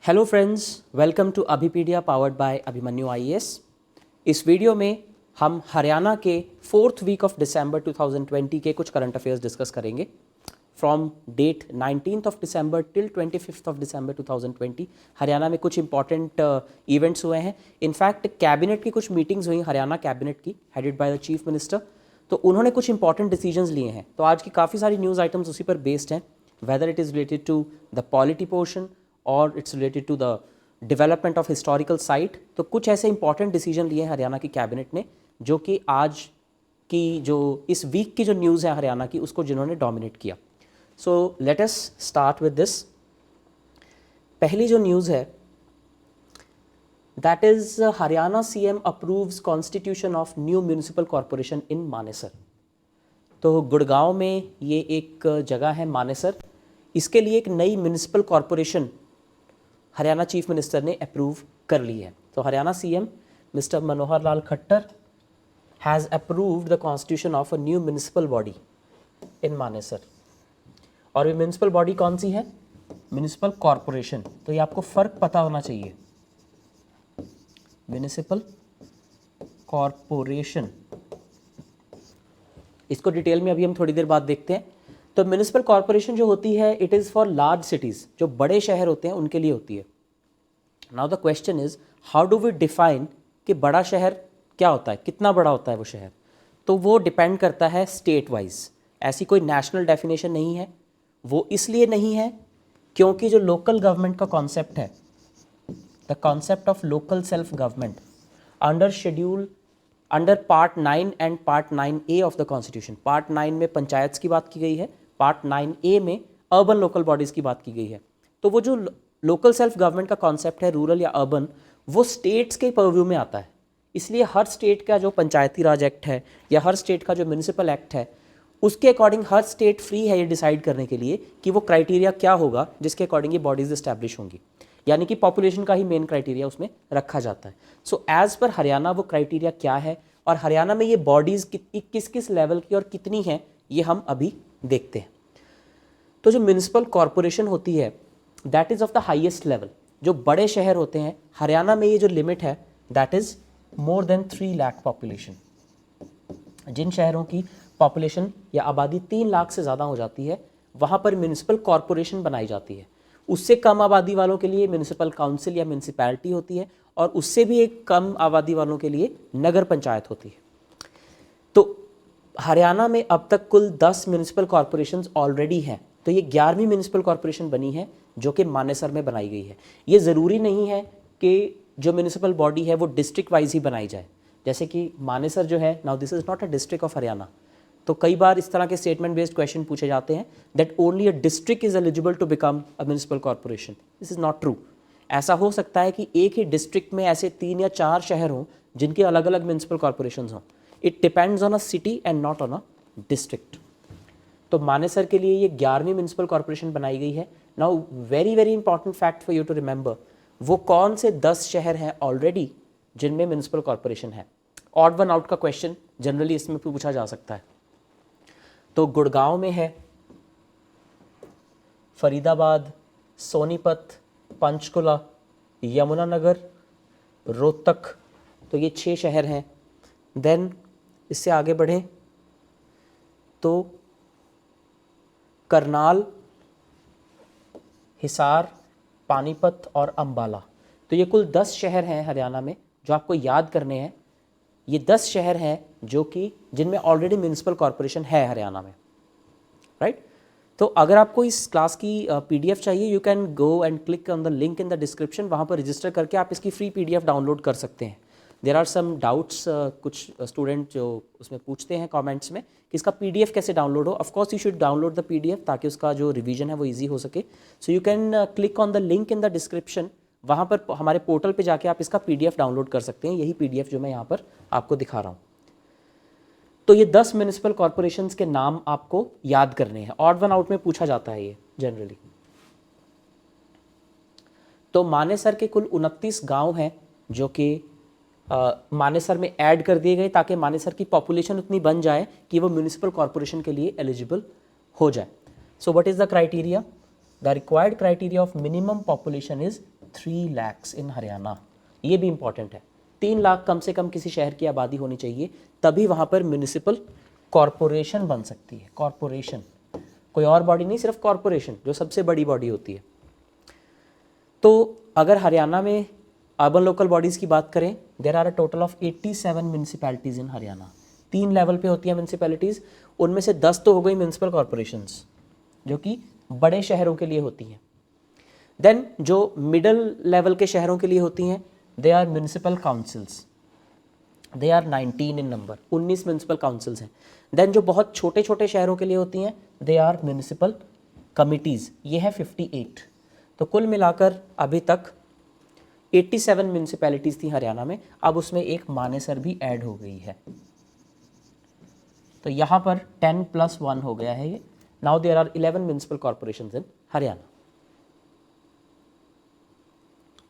Hello friends, welcome to Abhipedia powered by Abhimanyu IAS. इस वीडियो में हम हरियाणा के 4th वीक ऑफ दिसंबर 2020 के कुछ करंट अफेयर्स डिस्कस करेंगे। From date 19th of December till 25th of December 2020 Haryana में कुछ इंपॉर्टेंट इवेंट्स हुए हैं। इनफैक्ट कैबिनेट की कुछ मीटिंग्स हुई, हरियाणा कैबिनेट की, headed by the chief minister. तो उन्होंने कुछ इंपॉर्टेंट डिसीजंस लिए हैं। तो आज की काफ़ी सारी न्यूज़ आइटम्स उसी पर बेस्ड हैं, whether it is related to the polity portion or it's related to the development of historical site. तो कुछ ऐसे इंपॉर्टेंट डिसीजन लिए हैं हरियाणा की कैबिनेट ने, जो कि आज की जो इस वीक की जो न्यूज़ है हरियाणा की, उसको जिन्होंने डोमिनेट किया। So let us start with this. पहली जो न्यूज़ है that is Haryana CM approves constitution of new municipal corporation in Manesar. तो गुड़गांव में ये एक जगह है मानेसर, इसके लिए एक नई municipal corporation Haryana chief minister ने अप्रूव कर ली है। तो Haryana CM mister Manohar Lal Khattar has approved the constitution of a new municipal body in Manesar. और ये म्यूनिसिपल बॉडी कौन सी है? Municipal corporation. तो ये आपको फ़र्क पता होना चाहिए। म्यूनिसिपल कॉरपोरेशन, इसको डिटेल में अभी हम थोड़ी देर बाद देखते हैं। तो म्यूनिसिपल कॉरपोरेशन जो होती है, it is for large cities, जो बड़े शहर होते हैं उनके लिए होती है। Now the question is how do we define कि बड़ा शहर क्या होता है, कितना बड़ा होता है वो शहर। तो वो डिपेंड करता है स्टेट वाइज। ऐसी कोई नेशनल डेफिनेशन नहीं है। वो इसलिए नहीं है क्योंकि जो लोकल गवर्नमेंट का कॉन्सेप्ट है, the concept of local self government, under part 9 and part 9A of the constitution. Part 9 में पंचायत की बात की गई है, पार्ट 9A में अर्बन लोकल बॉडीज़ की बात की गई है। तो वो जो लोकल सेल्फ गवर्नमेंट का कॉन्सेप्ट है, रूरल या अर्बन, वो स्टेट्स के पर्व्यू में आता है। इसलिए हर स्टेट का जो पंचायती राज एक्ट है या हर स्टेट का जो म्यूनिसिपल एक्ट है, उसके अकॉर्डिंग हर स्टेट फ्री है ये डिसाइड करने के लिए कि वो क्राइटेरिया क्या होगा जिसके अकॉर्डिंग ये बॉडीज़ इस्टेब्लिश होंगी। यानी कि पॉपुलेशन का ही मेन क्राइटेरिया उसमें रखा जाता है। सो एज़ पर हरियाणा वो क्राइटेरिया क्या है और हरियाणा में ये बॉडीज़ किस किस लेवल की और कितनी हैं, ये हम अभी देखते हैं। तो जो म्यूनिसिपल कॉरपोरेशन होती है that is of the highest level. जो बड़े शहर होते हैं, हरियाणा में ये जो लिमिट है that is more than 3 lakh population. जिन शहरों की पॉपुलेशन या आबादी 3 लाख से ज़्यादा हो जाती है, वहाँ पर म्यूनिसिपल कॉरपोरेशन बनाई जाती है। उससे कम आबादी वालों के लिए म्यूनिसिपल काउंसिल या म्यूनिसिपैलिटी होती है, और उससे भी एक कम आबादी वालों के लिए नगर पंचायत होती है। तो हरियाणा में अब तक कुल 10 म्यूनिसिपल कॉरपोरेशंस ऑलरेडी हैं। तो ये 11वीं म्यूनिसिपल कॉरपोरेशन बनी है जो कि मानेसर में बनाई गई है। ये ज़रूरी नहीं है कि जो म्यूनिसिपल बॉडी है वो डिस्ट्रिक्ट वाइज ही बनाई जाए। जैसे कि मानेसर जो है, now this is not a district of Haryana. तो कई बार इस तरह के स्टेटमेंट बेस्ड क्वेश्चन पूछे जाते हैं that only a district is eligible to become a municipal corporation. This is not true. ऐसा हो सकता है कि एक ही डिस्ट्रिक्ट में ऐसे 3 या 4 शहर हों जिनके अलग अलग म्यूनिसिपल कॉरपोरेशन हों। It depends on a city and not on a district. तो मानेसर के लिए ये 11वीं म्यूनिसिपल कॉरपोरेशन बनाई गई है। Now very very important fact for you to remember, वो कौन से 10 शहर हैं ऑलरेडी जिनमें म्यूनिसिपल कॉरपोरेशन है। ऑड वन आउट का क्वेश्चन जनरली इसमें पूछा जा सकता है। तो गुड़गांव में है, फरीदाबाद, सोनीपत, पंचकुला, यमुनानगर, रोहतक। तो ये 6 शहर हैं। देन इससे आगे बढ़ें तो करनाल, हिसार, पानीपत और अंबाला। तो ये कुल 10 शहर हैं हरियाणा में जो आपको याद करने हैं। ये 10 शहर हैं जो कि जिनमें ऑलरेडी म्यूनिसिपल कॉरपोरेशन है हरियाणा में, राइट। तो अगर आपको इस क्लास की PDF चाहिए, you can go and click on the link in the description. वहाँ पर रजिस्टर करके आप इसकी फ्री PDF डाउनलोड कर सकते हैं। देयर आर सम डाउट्स, कुछ स्टूडेंट जो उसमें पूछते हैं कमेंट्स में कि इसका PDF कैसे डाउनलोड हो। Of course you should download the PDF ताकि उसका जो रिवीजन है वो ईजी हो सके। So you can click on the link in the description. वहाँ पर हमारे पोर्टल पे जाके आप इसका PDF डाउनलोड कर सकते हैं। यही PDF जो मैं यहाँ पर आपको दिखा रहा हूँ। तो ये 10 म्यूनिसिपल कॉरपोरेशंस के नाम आपको याद करने हैं। ऑड वन आउट में पूछा जाता है ये जनरली। तो मानेसर के कुल 29 गांव हैं जो कि मानेसर में ऐड कर दिए गए ताकि मानेसर की पॉपुलेशन उतनी बन जाए कि वो म्यूनिसिपल कॉरपोरेशन के लिए एलिजिबल हो जाए। So what is the criteria? The required criteria of minimum population is 3 lakhs इन हरियाणा, ये भी इंपॉर्टेंट है। 3 लाख कम से कम किसी शहर की आबादी होनी चाहिए, तभी वहाँ पर म्यूनिसिपल कॉरपोरेशन बन सकती है। कॉरपोरेशन, कोई और बॉडी नहीं, सिर्फ कॉरपोरेशन जो सबसे बड़ी बॉडी होती है। तो अगर हरियाणा में अर्बन लोकल बॉडीज़ की बात करें, there are a total of 87 municipalities in Haryana. 3 level पे होती हैं म्यूनिसिपैलिटीज़, उनमें से 10 तो हो गई म्यूनिसिपल कॉरपोरेशंस जो कि बड़े शहरों के लिए होती हैं। देन जो मिडल लेवल के शहरों के लिए होती हैं, they are municipal councils, they are 19 in number, 19 municipal councils हैं। देन जो बहुत छोटे छोटे शहरों के लिए होती हैं, दे आर म्यूनिसिपल कमिटीज़, ये है 58। तो कुल मिलाकर अभी तक 87 म्यूनिसिपैलिटीज़ थी हरियाणा में, अब उसमें एक मानेसर भी ऐड हो गई है। तो यहाँ पर 10 + 1 हो गया है ये। Now there are 11 municipal corporations in Haryana.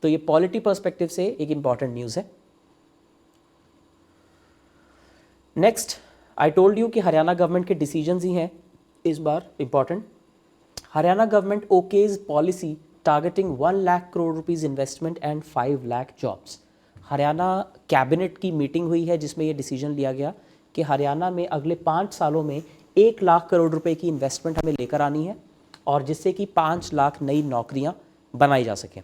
तो ये पॉलिटी पर्सपेक्टिव से एक इंपॉर्टेंट न्यूज़ है। नेक्स्ट, आई टोल्ड यू कि हरियाणा गवर्नमेंट के डिसीजंस ही हैं इस बार important. Haryana government okays policy targeting 1 lakh crore rupees investment and 5 lakh jobs. Haryana cabinet की मीटिंग हुई है जिसमें ये डिसीजन लिया गया कि हरियाणा में अगले 5 सालों में 1 लाख करोड़ रुपए की इन्वेस्टमेंट हमें लेकर आनी है, और जिससे कि 5 लाख नई नौकरियां बनाई जा सकें।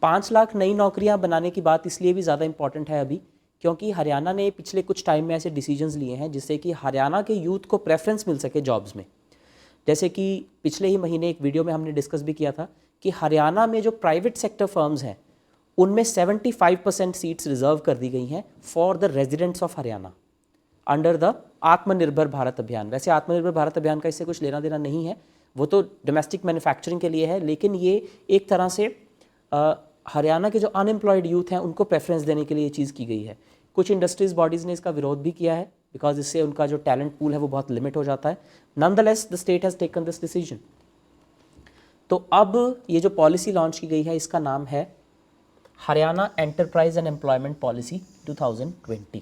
5 लाख नई नौकरियां बनाने की बात इसलिए भी ज़्यादा इंपॉर्टेंट है अभी, क्योंकि हरियाणा ने पिछले कुछ टाइम में ऐसे डिसीजंस लिए हैं जिससे कि हरियाणा के यूथ को प्रेफरेंस मिल सके जॉब्स में। जैसे कि पिछले ही महीने एक वीडियो में हमने डिस्कस भी किया था कि हरियाणा में जो प्राइवेट सेक्टर फर्म्स हैं उनमें 75% सीट्स रिजर्व कर दी गई हैं for the residents of Haryana under the आत्मनिर्भर भारत अभियान। वैसे आत्मनिर्भर भारत अभियान का इससे कुछ लेना देना नहीं है, वो तो डोमेस्टिक मैन्युफैक्चरिंग के लिए है, लेकिन ये एक तरह से हरियाणा के जो अनएम्प्लॉयड यूथ हैं उनको प्रेफरेंस देने के लिए ये चीज़ की गई है। कुछ इंडस्ट्रीज बॉडीज़ ने इसका विरोध भी किया है, बिकॉज इससे उनका जो टैलेंट पूल है वो बहुत लिमिट हो जाता है। Nonetheless the state has taken this decision. तो अब ये जो पॉलिसी लॉन्च की गई है इसका नाम है Haryana enterprise and employment policy 2020।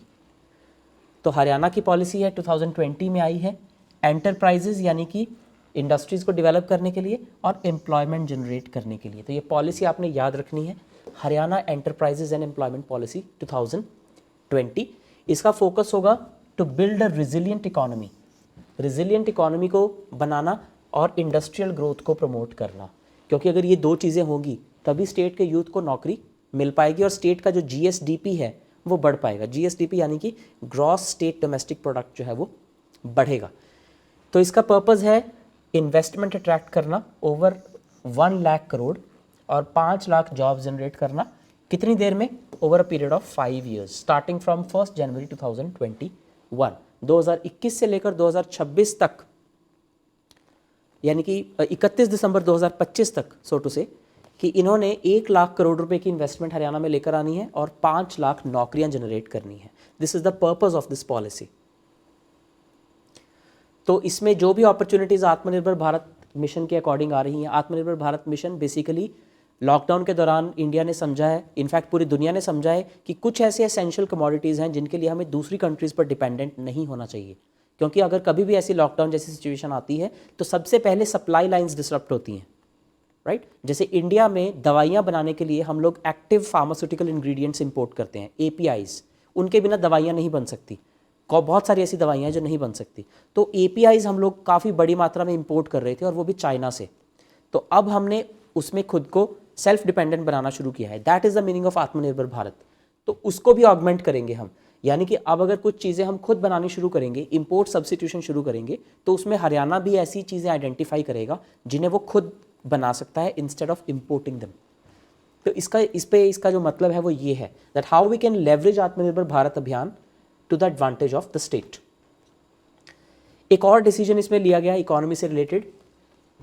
तो हरियाणा की पॉलिसी है 2020 में आई है, एंटरप्राइजेज यानी कि इंडस्ट्रीज़ को डेवलप करने के लिए और एम्प्लॉयमेंट जनरेट करने के लिए। तो ये पॉलिसी आपने याद रखनी है, Haryana enterprises and employment policy 2020। इसका फोकस होगा to build a resilient economy, resilient economy को बनाना और इंडस्ट्रियल ग्रोथ को प्रमोट करना, क्योंकि अगर ये 2 चीज़ें होंगी तभी स्टेट के यूथ को नौकरी मिल पाएगी और स्टेट का जो GSDP है वो बढ़ पाएगा। GSDP यानी कि ग्रॉस स्टेट डोमेस्टिक प्रोडक्ट जो है वो बढ़ेगा। तो इसका पर्पज़ है इन्वेस्टमेंट अट्रैक्ट करना ओवर 1 लाख करोड़ और 5 लाख जॉब जनरेट करना। कितनी देर में? Over a period of 5 years starting from 1 जनवरी 2021। 2021 से लेकर 2026 तक, यानी कि 31 दिसंबर 2025 तक, सो टू से, कि इन्होंने 1 लाख करोड़ रुपए की इन्वेस्टमेंट हरियाणा में लेकर आनी है और 5 लाख नौकरियां जनरेट करनी है। This is the purpose of this policy. तो इसमें जो भी अपॉर्चुनिटीज़ आत्मनिर्भर भारत मिशन के अकॉर्डिंग आ रही हैं, आत्मनिर्भर भारत मिशन बेसिकली लॉकडाउन के दौरान इंडिया ने समझा है, इनफैक्ट पूरी दुनिया ने समझा है कि कुछ ऐसे एसेंशियल कमोडिटीज़ हैं जिनके लिए हमें दूसरी कंट्रीज़ पर डिपेंडेंट नहीं होना चाहिए, क्योंकि अगर कभी भी ऐसी लॉकडाउन जैसी सिचुएशन आती है तो सबसे पहले सप्लाई लाइंस डिसरप्ट होती हैं, राइट। जैसे इंडिया में दवाइयाँ बनाने के लिए हम लोग एक्टिव फार्मास्यूटिकल इंग्रेडिएंट्स इंपोर्ट करते हैं, APIs, उनके बिना दवाइयाँ नहीं बन सकती। बहुत सारी ऐसी दवाइयाँ हैं जो नहीं बन सकती, तो APIs हम लोग काफ़ी बड़ी मात्रा में इंपोर्ट कर रहे थे और वो भी चाइना से। तो अब हमने उसमें खुद को सेल्फ डिपेंडेंट बनाना शुरू किया है। That is the meaning of आत्मनिर्भर भारत। तो उसको भी ऑगमेंट करेंगे हम, यानी कि अब अगर कुछ चीज़ें हम खुद बनानी शुरू करेंगे, इंपोर्ट सब्स्टिट्यूशन शुरू करेंगे, तो उसमें हरियाणा भी ऐसी चीज़ें आइडेंटिफाई करेगा जिन्हें वो खुद बना सकता है इंस्टेड ऑफ इम्पोर्टिंग देम। तो इसका जो मतलब है वो ये है that how we can leverage Atmanirbhar Bharat Abhiyan to the advantage of the state. एक और डिसीजन इसमें लिया गया इकोनॉमी से रिलेटेड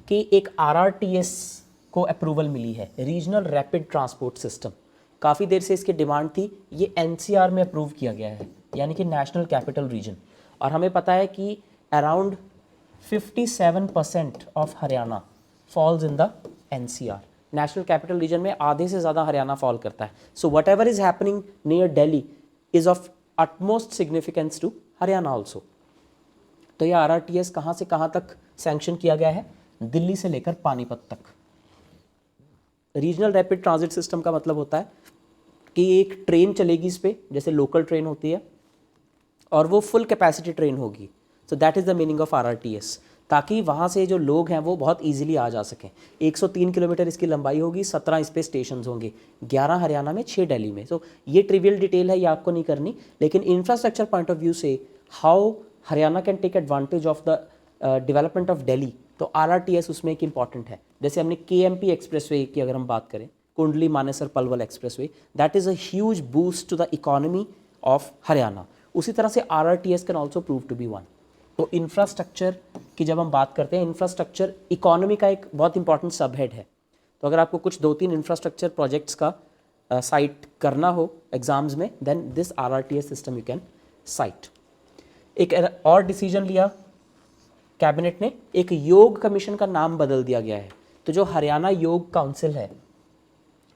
कि एक RRTS को अप्रूवल मिली है, रीजनल रैपिड ट्रांसपोर्ट सिस्टम। काफ़ी देर से इसकी डिमांड थी, ये NCR में अप्रूव किया गया है, यानी कि नेशनल कैपिटल रीजन। और हमें पता है कि around 57% of Haryana falls in the NCR, national capital region में आधे से ज़्यादा हरियाणा फॉल करता है। So what ever is happening near Delhi is of utmost significance to Haryana also। तो ये RRTS कहाँ से कहाँ तक सैंक्शन किया गया है? दिल्ली से लेकर पानीपत तक, रीजनल रैपिड ट्रांजिट सिस्टम का मतलब होता है कि एक ट्रेन चलेगी इस पर, जैसे लोकल ट्रेन होती है, और वो फुल कैपेसिटी ट्रेन होगी. So that is the meaning of RRTS, ताकि वहाँ से जो लोग हैं वो बहुत इजीली आ जा सकें. 103 किलोमीटर इसकी लंबाई होगी, 17 इस पे स्टेशन होंगे, 11 हरियाणा में, 6 दिल्ली में. सो ये ट्रिवियल डिटेल है, ये आपको नहीं करनी, लेकिन इंफ्रास्ट्रक्चर पॉइंट ऑफ व्यू से how Haryana can take advantage of the development of Delhi, तो RRTS उसमें एक इंपॉर्टेंट है. जैसे हमने KMP एक्सप्रेसवे की अगर हम बात करें, Kundli Manesar Palwal expressway, that is a huge boost to the economy of Haryana. उसी तरह से RRTS can also prove to be one. तो इंफ्रास्ट्रक्चर की जब हम बात करते हैं, इंफ्रास्ट्रक्चर इकोनॉमी का एक बहुत इंपॉर्टेंट सब हेड है. तो अगर आपको कुछ 2-3 इंफ्रास्ट्रक्चर प्रोजेक्ट्स का साइट करना हो एग्जाम्स में, then this RRTS system you can cite. एक और डिसीजन लिया कैबिनेट ने, एक योग कमीशन का नाम बदल दिया गया है. तो जो हरियाणा योग काउंसिल है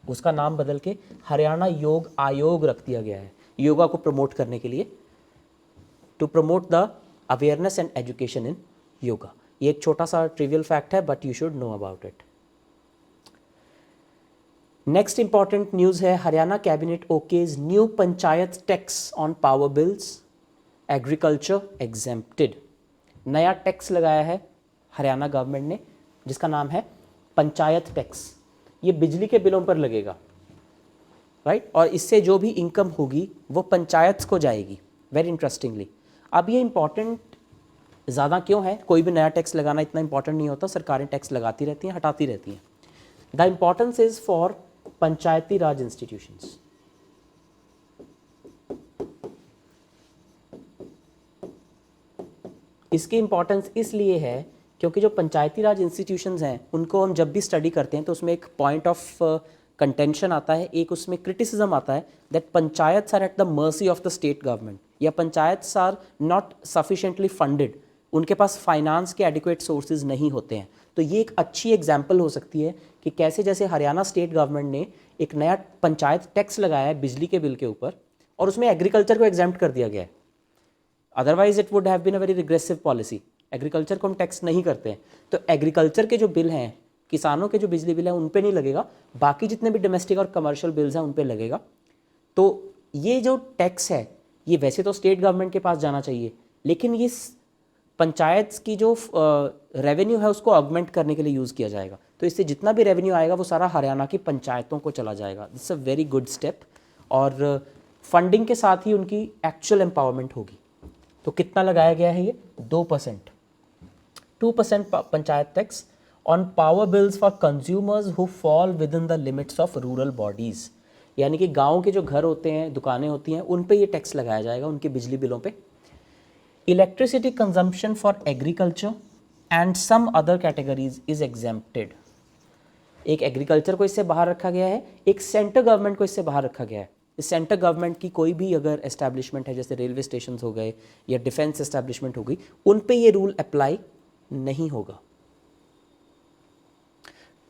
उसका नाम बदल के हरियाणा योग आयोग रख दिया गया है, योगा को प्रमोट करने के लिए, to promote the awareness and education in yoga. ये एक छोटा सा ट्रिवियल फैक्ट है, but you should know about it. Next important news है, Haryana cabinet okays new panchayat tax on power bills, agriculture exempted. नया टैक्स लगाया है हरियाणा गवर्नमेंट ने, जिसका नाम है पंचायत टैक्स. ये बिजली के बिलों पर लगेगा, राइट, और इससे जो भी इनकम होगी वो पंचायत को जाएगी. Very interestingly. अब ये इंपॉर्टेंट ज़्यादा क्यों है? कोई भी नया टैक्स लगाना इतना इंपॉर्टेंट नहीं होता, सरकारें टैक्स लगाती रहती हैं, हटाती रहती हैं. The importance is for Panchayati Raj institutions. इसकी इंपॉर्टेंस इसलिए है क्योंकि जो पंचायती राज इंस्टीट्यूशंस हैं उनको हम जब भी स्टडी करते हैं तो उसमें एक पॉइंट ऑफ कंटेंशन आता है, एक उसमें क्रिटिसिज्म आता है that panchayats are at the mercy of the state government, या panchayats are not sufficiently funded, उनके पास फाइनेंस के एडिक्वेट सोर्सेज नहीं होते हैं. तो ये एक अच्छी एग्जाम्पल हो सकती है कि कैसे जैसे हरियाणा स्टेट गवर्नमेंट ने एक नया पंचायत टैक्स लगाया है बिजली के बिल के ऊपर, और उसमें एग्रीकल्चर को एग्जेम्प्ट कर दिया गया है. Otherwise it would have been a very regressive policy. Agriculture को हम टैक्स नहीं करते हैं, तो एग्रीकल्चर के जो बिल हैं, किसानों के जो बिजली बिल हैं उन पे नहीं लगेगा, बाकी जितने भी डोमेस्टिक और कमर्शियल बिल्स हैं उन पे लगेगा. तो ये जो टैक्स है ये वैसे तो स्टेट गवर्नमेंट के पास जाना चाहिए, लेकिन ये पंचायत की जो रेवेन्यू है उसको ऑगमेंट करने के लिए यूज़ किया जाएगा. तो इससे जितना भी रेवेन्यू आएगा वो सारा हरियाणा की पंचायतों को चला जाएगा. This a very good step, और फंडिंग के साथ ही उनकी एक्चुअल एम्पावरमेंट होगी. तो कितना लगाया गया है ये? 2%. 2% panchayat tax on power bills for consumers who fall with in the limits of rural bodies. यानी कि गांव के जो घर होते हैं, दुकानें होती हैं, उन पे ये टैक्स लगाया जाएगा, उनके बिजली बिलों पे. Electricity consumption for agriculture and some other categories is exempted. एक एग्रीकल्चर को इससे बाहर रखा गया है, एक सेंट्रल गवर्नमेंट को इससे बाहर रखा गया है. इस सेंट्रल गवर्नमेंट की कोई भी अगर एस्टैब्लिशमेंट है, जैसे रेलवे स्टेशन हो गए या डिफेंस एस्टैब्लिशमेंट हो गई, उन पे ये रूल अप्लाई नहीं होगा.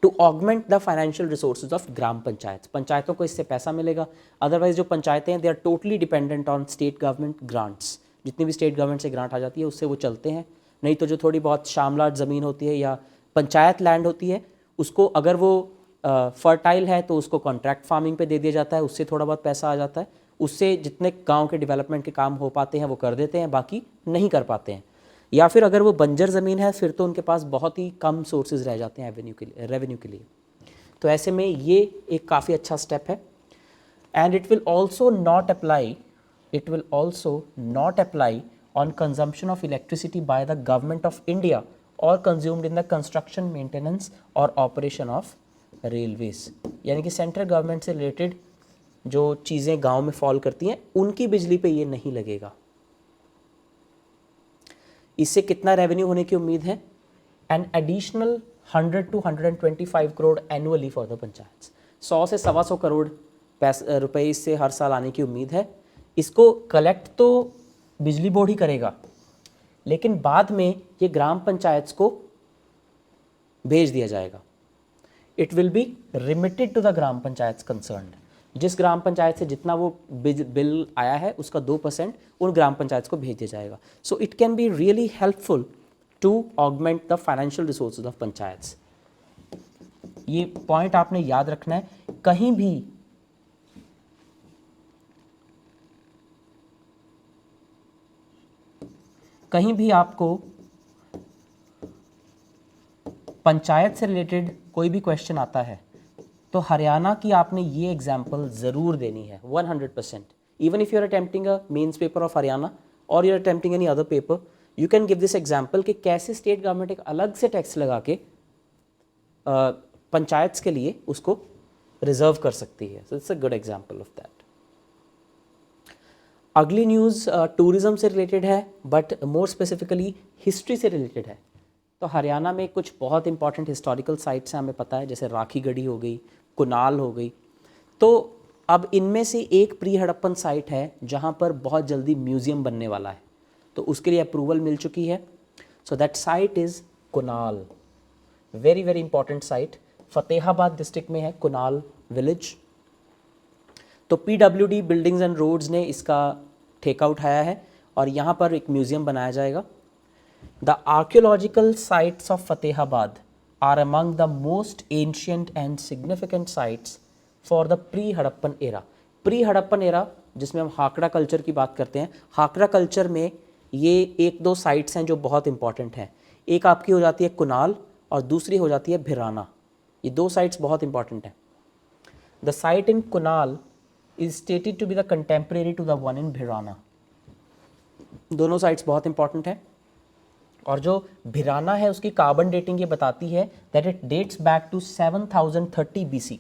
To augment the financial resources of gram panchayat. पंचायतों को इससे पैसा मिलेगा. अदरवाइज जो पंचायतें हैं they are totally dependent on state government grants. जितनी भी स्टेट गवर्नमेंट से ग्रांट आ जाती है उससे वो चलते हैं. नहीं तो जो थोड़ी बहुत शामलाट ज़मीन होती है या पंचायत लैंड होती है, उसको अगर वो फर्टाइल है तो उसको कॉन्ट्रैक्ट फार्मिंग पे दे दिया जाता है, उससे थोड़ा बहुत पैसा आ जाता है. उससे जितने गांव के डेवलपमेंट के काम हो पाते हैं वो कर देते हैं, बाकी नहीं कर पाते हैं. या फिर अगर वो बंजर ज़मीन है फिर तो उनके पास बहुत ही कम सोर्सेज रह जाते हैं रेवेन्यू के लिए. तो ऐसे में ये एक काफ़ी अच्छा स्टेप है. And it will also not apply on consumption of electricity by the government of India or consumed in the construction, maintenance और ऑपरेशन ऑफ रेलवेज. यानी कि सेंट्रल गवर्नमेंट से रिलेटेड जो चीज़ें गांव में फॉल करती हैं उनकी बिजली पे ये नहीं लगेगा. इससे कितना रेवेन्यू होने की उम्मीद है? An additional 100 to 125 crore annually for the panchayat. 100 से 125 करोड़ रुपए इससे हर साल आने की उम्मीद है. इसको कलेक्ट तो बिजली बोर्ड ही करेगा, लेकिन बाद में ये ग्राम पंचायत को भेज दिया जाएगा. It will be remitted to the gram panchayat concerned. जिस ग्राम पंचायत से जितना वो बिल आया है उसका 2% उन ग्राम पंचायत को भेज दिया जाएगा. So it can be really helpful to augment the financial resources of panchayats. ये पॉइंट आपने याद रखना है। कहीं भी आपको पंचायत से रिलेटेड कोई भी क्वेश्चन आता है तो हरियाणा की आपने ये एग्जाम्पल ज़रूर देनी है 100%। Even if you are attempting a mains paper of Haryana or you are attempting any other paper, you can give this example कि कैसे स्टेट गवर्नमेंट एक अलग से टैक्स लगा के पंचायत के लिए उसको रिजर्व कर सकती है। So it's a good example of that. अगली न्यूज़ टूरिज्म से रिलेटेड है, बट मोर स्पेसिफिकली हिस्ट्री से रिलेटेड है। तो हरियाणा में कुछ बहुत इंपॉर्टेंट हिस्टोरिकल साइट्स हैं, हमें पता है, जैसे राखी गढ़ी हो गई, कुनाल हो गई। तो अब इनमें से एक प्री हड़प्पन साइट है जहाँ पर बहुत जल्दी म्यूज़ियम बनने वाला है, तो उसके लिए अप्रूवल मिल चुकी है। So that site is Kunal, very very important site, Fatehabad district में है कुनाल विलेज। तो PWD बिल्डिंग्स एंड रोड्स ने इसका ठेका उठाया है और यहाँ पर एक म्यूज़ियम बनाया जाएगा। The archaeological sites of Fatehabad are among the most ancient and significant sites for the pre Harappan era. Pre Harappan era जिसमें हम हाकड़ा कल्चर की बात करते हैं, हाकड़ा कल्चर में ये एक दो साइट्स हैं जो बहुत इंपॉर्टेंट हैं। एक आपकी हो जाती है कुनाल और दूसरी हो जाती है भिराना। ये दो साइट्स बहुत इंपॉर्टेंट हैं। The site in Kunal is stated to be the contemporary to the one in भिराना। दोनों साइट्स बहुत इंपॉर्टेंट हैं। और जो भिराना है उसकी कार्बन डेटिंग ये बताती है that it dates back to 7030 BC।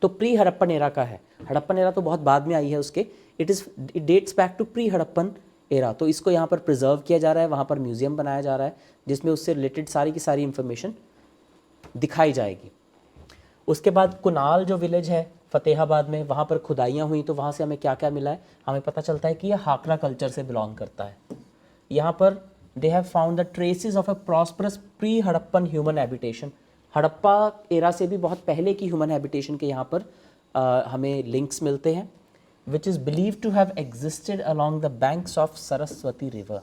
तो प्री हड़प्पन एरा का है। हड़प्पन एरा तो बहुत बाद में आई है उसके। It dates back to pre Harappan era. तो इसको यहाँ पर प्रिजर्व किया जा रहा है, वहाँ पर म्यूजियम बनाया जा रहा है जिसमें उससे रिलेटेड सारी की सारी इंफॉर्मेशन दिखाई जाएगी। उसके बाद कुनाल जो विलेज है फतेहाबाद में, वहाँ पर खुदाइयाँ हुई, तो वहाँ से हमें क्या क्या मिला है, हमें पता चलता है कि यह हाकरा कल्चर से बिलोंग करता है। यहाँ पर they have found the traces of a prosperous pre Harappan human habitation. Harappa era से भी बहुत पहले की ह्यूमन हैबिटेशन के यहाँ पर हमें लिंक्स मिलते हैं, which is believe to have existed along the banks of Saraswati river.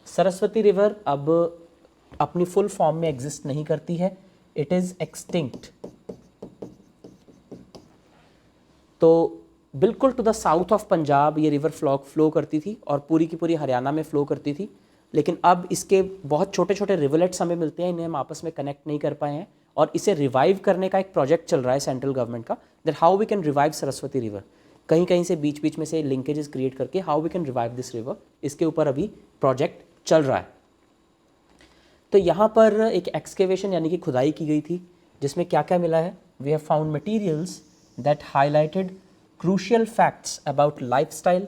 Saraswati river अब अपनी फुल फॉर्म में एग्जिस्ट नहीं करती है, इट इज़ एक्सटिंक्ट। तो बिल्कुल to the south of Punjab ये रिवर फ्लो करती थी और पूरी की पूरी हरियाणा में फ्लो करती थी। लेकिन अब इसके बहुत छोटे छोटे रिवलेट्स हमें मिलते हैं, इन्हें हम आपस में कनेक्ट नहीं कर पाए हैं और इसे रिवाइव करने का एक प्रोजेक्ट चल रहा है सेंट्रल गवर्नमेंट का, that how we can revive Saraswati river. कहीं कहीं से बीच बीच में से लिंकेजेस क्रिएट करके how we can revive this river, इसके ऊपर अभी प्रोजेक्ट चल रहा है। तो यहाँ पर एक एक्सकेवेशन यानी कि खुदाई की गई थी जिसमें क्या क्या मिला है, we have found materials that highlighted crucial facts about lifestyle,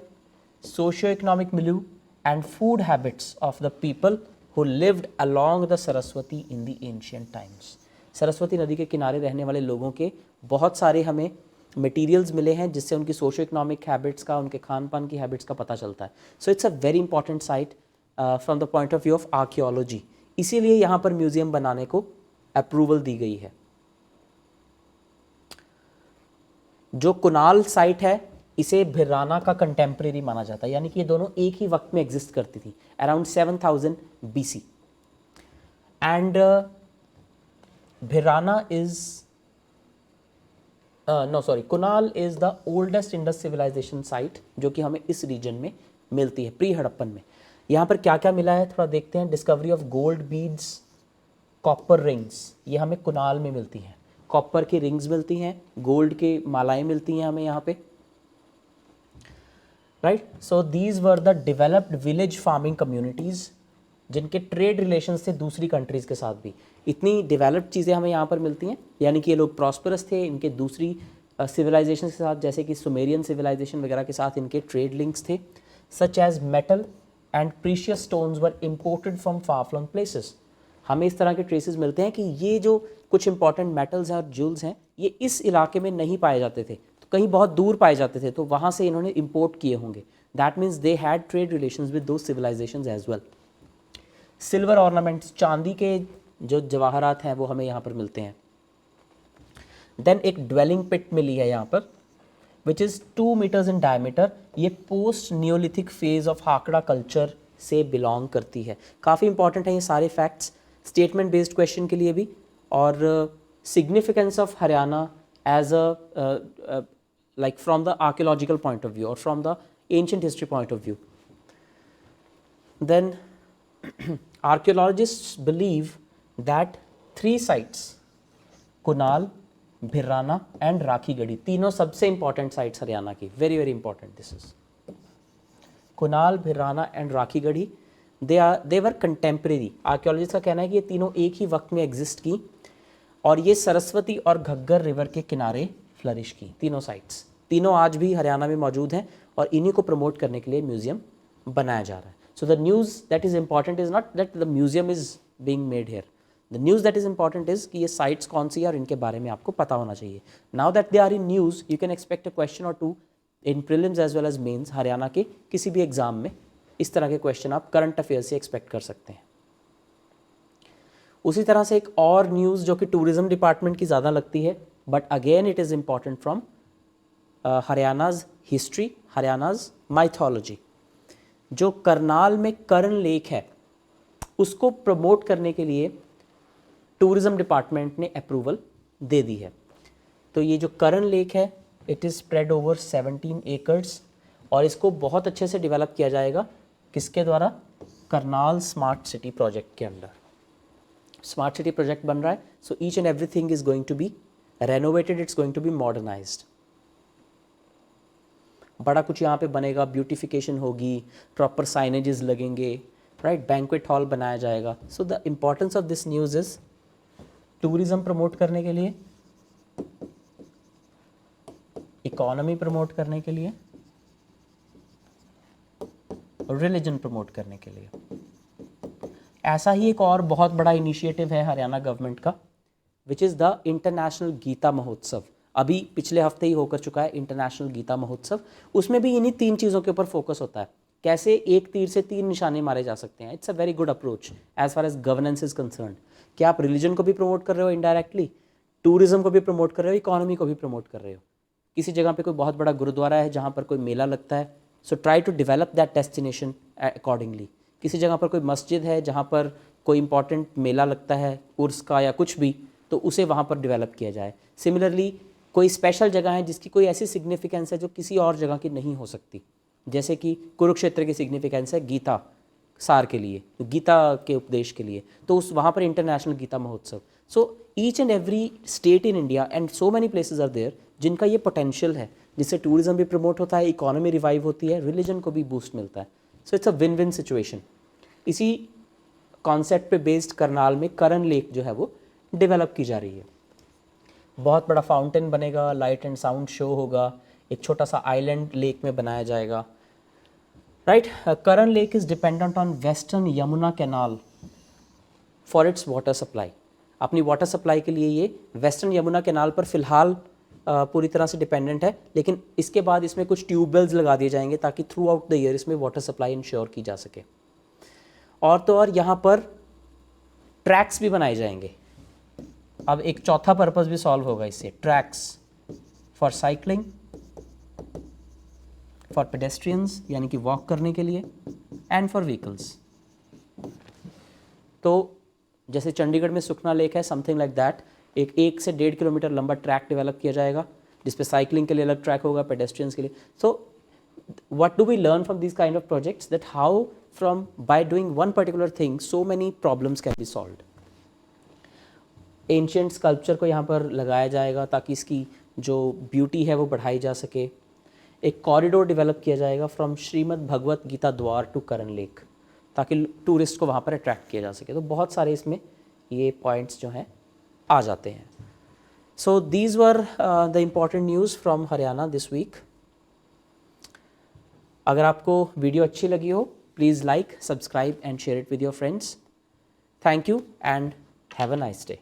socio-economic milieu and food habits of the people who lived along the Saraswati in the ancient times। Saraswati नदी के किनारे रहने वाले लोगों के बहुत सारे हमें मटेरियल्स मिले हैं जिससे उनकी सोशो इकोनॉमिक हैबिट्स का, उनके खान पान की हैबिट्स का पता चलता है। So it's a very important site from the point of view of archaeology, इसीलिए यहाँ पर म्यूजियम बनाने को अप्रूवल दी गई है। जो कुनाल साइट है इसे भिराना का कंटेम्प्रेरी माना जाता है, यानी कि ये दोनों एक ही वक्त में एग्जिस्ट करती थी around 7000 BC। And Bhirana is Kunal is the oldest Indus civilisation site जो कि हमें इस रीजन में मिलती है, प्री हड़प्पन में। यहाँ पर क्या क्या मिला है थोड़ा देखते हैं। Discovery of gold beads, copper rings, ये हमें कुनाल में मिलती हैं। कॉपर की रिंग्स मिलती हैं, गोल्ड के मालाएं मिलती हैं हमें यहाँ पे, right. So these were the developed village farming communities जिनके ट्रेड रिलेशंस थे दूसरी कंट्रीज़ के साथ भी। इतनी डेवलप्ड चीज़ें हमें यहाँ पर मिलती हैं, यानी कि ये लोग प्रॉस्परस थे, इनके दूसरी सिविलाइजेशन के साथ जैसे कि सुमेरियन सिविलाइजेशन वगैरह के साथ इनके ट्रेड लिंक्स थे। Such as metal and precious stones were imported from far flung places. हमें इस तरह के ट्रेसेस मिलते हैं कि ये जो कुछ इंपॉर्टेंट मेटल्स हैं और ज्यूल्स हैं ये इस इलाके में नहीं पाए जाते थे, तो कहीं बहुत दूर पाए जाते थे, तो वहाँ से इन्होंने इंपोर्ट किए होंगे। That means they had trade relations with those civilizations as well. Silver ornaments, चांदी के जो जवाहरात हैं वो हमें यहाँ पर मिलते हैं। देन एक ड्वेलिंग पिट मिली है यहाँ पर which is 2 metres in diameter. ये post neolithic phase of Hakra culture से बिलोंग करती है। काफ़ी इंपॉर्टेंट है ये सारे फैक्ट्स स्टेटमेंट बेस्ड क्वेश्चन के लिए भी और significance of Haryana as a like from the archaeological point of view or from the ancient history point of view. Then archaeologists believe that 3 sites, Kunal, Bhirrana and Rakhigadi, तीनों सबसे important sites Haryana की, very very important this is. Kunal, Bhirrana and Rakhigadi, they were contemporary. Archaeologists का कहना है कि ये तीनों एक ही वक्त में exist की और ये सरस्वती और घग्गर रिवर के किनारे फ्लरिश की, तीनों साइट्स, तीनों आज भी हरियाणा में मौजूद हैं और इन्हीं को प्रमोट करने के लिए म्यूजियम बनाया जा रहा है. So the news that is important is not that the museum is being made here, the news that is important is कि ये साइट्स कौन सी है और इनके बारे में आपको पता होना चाहिए. Now that they are in news you can expect a question or two in prelims as well as mains. Haryana के किसी भी एग्जाम में इस तरह के क्वेश्चन आप करंट अफेयर से एक्सपेक्ट कर सकते हैं. उसी तरह से एक और न्यूज़ जो कि टूरिज्म डिपार्टमेंट की ज़्यादा लगती है, but again it is important from Haryana's history, Haryana's mythology. जो करनाल में कर्ण लेक है उसको प्रमोट करने के लिए टूरिज्म डिपार्टमेंट ने अप्रूवल दे दी है. तो ये जो कर्ण लेक है it is spread over 17 acres और इसको बहुत अच्छे से डेवलप किया जाएगा. किसके द्वारा? करनाल स्मार्ट सिटी प्रोजेक्ट के अंडर. स्मार्ट सिटी प्रोजेक्ट बन रहा है. So each and everything is going to be renovated, it's going to be modernized. बड़ा कुछ यहाँ पे बनेगा, ब्यूटिफिकेशन होगी, प्रॉपर साइनेजेस लगेंगे, राइट, बैंक्वेट हॉल बनाया जाएगा. So the importance of this news is tourism promote करने के लिए, इकोनॉमी प्रमोट करने के लिए, रिलीजन प्रमोट करने के लिए. ऐसा ही एक और बहुत बड़ा इनिशिएटिव है हरियाणा गवर्नमेंट का, which is the international Gita Mahotsav. अभी पिछले हफ्ते ही होकर चुका है इंटरनेशनल गीता महोत्सव. उसमें भी इन्हीं 3 चीज़ों के ऊपर फोकस होता है, कैसे एक तीर से 3 निशाने मारे जा सकते हैं. It's a very good approach as far as governance is concerned. कि आप रिलीजन को भी प्रमोट कर रहे हो इनडायरेक्टली, टूरिज्म को भी प्रमोट कर रहे हो, इकोनॉमी को भी प्रमोट कर रहे हो. किसी जगह पे कोई बहुत बड़ा गुरुद्वारा है जहाँ पर कोई मेला लगता है, so try to develop that destination accordingly. किसी जगह पर कोई मस्जिद है जहाँ पर कोई इंपॉर्टेंट मेला लगता है उर्स का या कुछ भी, तो उसे वहाँ पर डेवलप किया जाए. सिमिलरली कोई स्पेशल जगह है जिसकी कोई ऐसी सिग्निफिकेंस है जो किसी और जगह की नहीं हो सकती, जैसे कि कुरुक्षेत्र की सिग्निफिकेंस है गीता सार के लिए, गीता के उपदेश के लिए, तो उस वहाँ पर international Gita Mahotsav. So each and every state in India and so many places are there जिनका ये पोटेंशियल है, जिससे टूरिज्म भी प्रमोट होता है, इकोनॉमी रिवाइव होती है, रिलीजन को भी बूस्ट मिलता है. So it's a win win situation. इसी कॉन्सेप्ट पे बेस्ड करनाल में कर्ण लेक जो है वो डेवलप की जा रही है. बहुत बड़ा फाउंटेन बनेगा, लाइट एंड साउंड शो होगा, एक छोटा सा आइलैंड लेक में बनाया जाएगा, right. Karna lake is dependent on western Yamuna canal for its water supply. अपनी वाटर सप्लाई के लिए ये वेस्टर्न यमुना कैनाल पर फ़िलहाल पूरी तरह से डिपेंडेंट है, लेकिन इसके बाद इसमें कुछ ट्यूबवेल्स लगा दिए जाएंगे ताकि थ्रू आउट द ईयर इसमें वाटर सप्लाई इंश्योर की जा सके. और तो और यहाँ पर ट्रैक्स भी बनाए जाएंगे. अब एक चौथा पर्पस भी सॉल्व होगा इससे, tracks for cycling, for pedestrians यानी कि वॉक करने के लिए, एंड फॉर व्हीकल्स. तो जैसे चंडीगढ़ में सुखना लेक है, समथिंग लाइक दैट, एक 1 से 1.5 किलोमीटर लंबा ट्रैक डेवलप किया जाएगा जिसपे साइकिलिंग के लिए अलग ट्रैक होगा, पेडेस्ट्रियंस के लिए. सो what do we learn from these kind of projects, that how from by doing one particular thing so many problems can be solved. Ancient sculpture को यहाँ पर लगाया जाएगा ताकि इसकी जो ब्यूटी है वो बढ़ाई जा सके. एक कॉरिडोर डेवलप किया जाएगा फ्रॉम श्रीमद् भगवत गीता द्वार टू कर्ण लेक ताकि टूरिस्ट को वहाँ पर अट्रैक्ट किया जा सके. तो बहुत सारे इसमें ये पॉइंट्स जो हैं आ जाते हैं. So these were the important news from Haryana this week. अगर आपको वीडियो अच्छी लगी हो, please like, subscribe and share it with your friends. Thank you and have a nice day.